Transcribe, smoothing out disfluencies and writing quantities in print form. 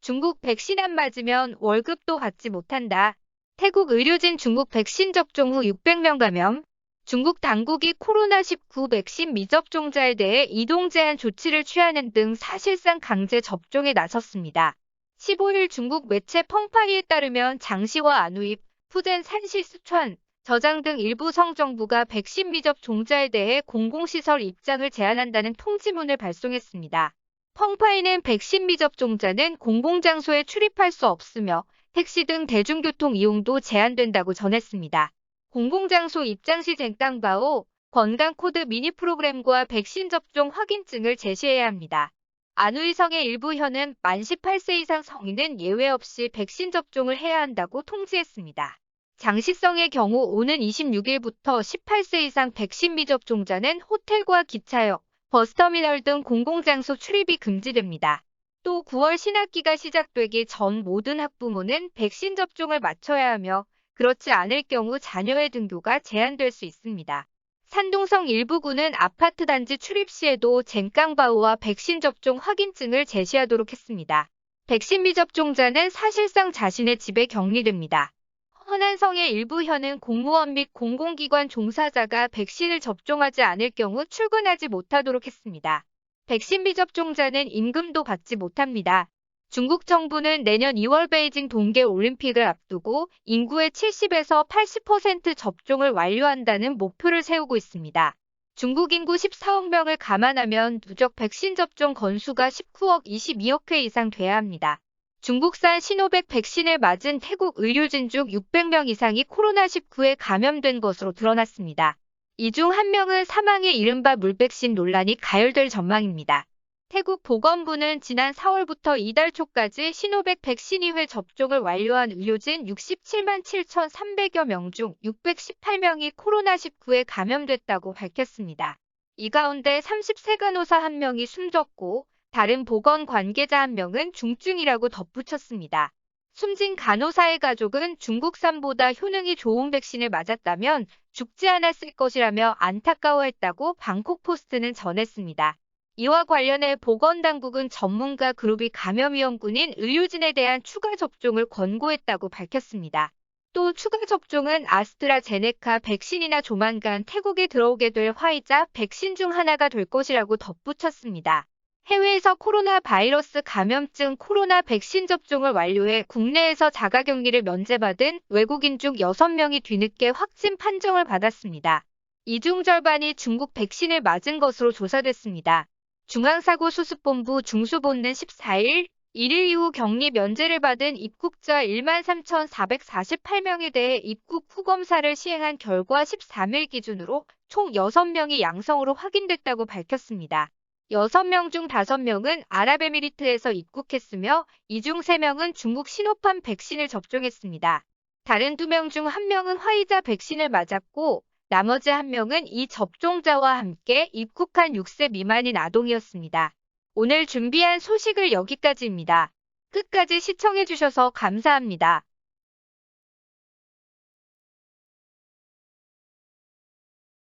중국 백신 안 맞으면 월급도 받지 못한다. 태국 의료진 중국 백신 접종 후 600명 감염. 중국 당국이 코로나19 백신 미접종자에 대해 이동 제한 조치를 취하는 등 사실상 강제 접종에 나섰습니다. 15일 중국 매체 펑파이에 따르면 장시와 안우입, 푸젠 산시 스촨, 저장 등 일부 성정부가 백신 미접종자에 대해 공공시설 입장을 제한한다는 통지문을 발송했습니다. 펑파이는 백신 미접종자는 공공장소에 출입할 수 없으며 택시 등 대중교통 이용도 제한된다고 전했습니다. 공공장소 입장 시 젠깡바오 건강코드 미니 프로그램과 백신 접종 확인증을 제시해야 합니다. 안우이성의 일부 현은 만 18세 이상 성인은 예외 없이 백신 접종을 해야 한다고 통지했습니다. 장시성의 경우 오는 26일부터 18세 이상 백신 미접종자는 호텔과 기차역, 버스터미널 등 공공장소 출입이 금지됩니다. 또 9월 신학기가 시작되기 전 모든 학부모는 백신 접종을 마쳐야 하며 그렇지 않을 경우 자녀의 등교가 제한될 수 있습니다. 산둥성 일부 구는 아파트 단지 출입 시에도 젠깡바오와 백신 접종 확인증을 제시하도록 했습니다. 백신 미접종자는 사실상 자신의 집에 격리됩니다. 허난성의 일부 현은 공무원 및 공공기관 종사자가 백신을 접종하지 않을 경우 출근하지 못하도록 했습니다. 백신 미접종자는 임금도 받지 못합니다. 중국 정부는 내년 2월 베이징 동계올림픽을 앞두고 인구의 70에서 80% 접종을 완료한다는 목표를 세우고 있습니다. 중국 인구 14억 명을 감안하면 누적 백신 접종 건수가 19억 22억 회 이상 돼야 합니다. 중국산 시노백 백신을 맞은 태국 의료진 중 600명 이상이 코로나19에 감염된 것으로 드러났습니다. 이 중 한 명은 사망해 이른바 물백신 논란이 가열될 전망입니다. 태국 보건부는 지난 4월부터 이달 초까지 시노백 백신 2회 접종을 완료한 의료진 67만 7,300여 명 중 618명이 코로나19에 감염됐다고 밝혔습니다. 이 가운데 30세 간호사 1명이 숨졌고 다른 보건 관계자 1명은 중증이라고 덧붙였습니다. 숨진 간호사의 가족은 중국산보다 효능이 좋은 백신을 맞았다면 죽지 않았을 것이라며 안타까워했다고 방콕포스트는 전했습니다. 이와 관련해 보건당국은 전문가 그룹이 감염 위험군인 의료진에 대한 추가 접종을 권고했다고 밝혔습니다. 또 추가 접종은 아스트라제네카 백신이나 조만간 태국에 들어오게 될 화이자 백신 중 하나가 될 것이라고 덧붙였습니다. 해외에서 코로나 바이러스 감염증 코로나 백신 접종을 완료해 국내에서 자가격리를 면제받은 외국인 중 6명이 뒤늦게 확진 판정을 받았습니다. 이 중 절반이 중국 백신을 맞은 것으로 조사됐습니다. 중앙사고수습본부 중수본은 14일 1일 이후 격리 면제를 받은 입국자 13,448명에 대해 입국 후 검사를 시행한 결과 13일 기준으로 총 6명이 양성으로 확인됐다고 밝혔습니다. 6명 중 5명은 아랍에미리트에서 입국했으며 이 중 3명은 중국 시노팜 백신을 접종했습니다. 다른 2명 중 1명은 화이자 백신을 맞았고 나머지 1명은 이 접종자와 함께 입국한 6세 미만인 아동이었습니다. 오늘 준비한 소식을 여기까지입니다. 끝까지 시청해주셔서 감사합니다.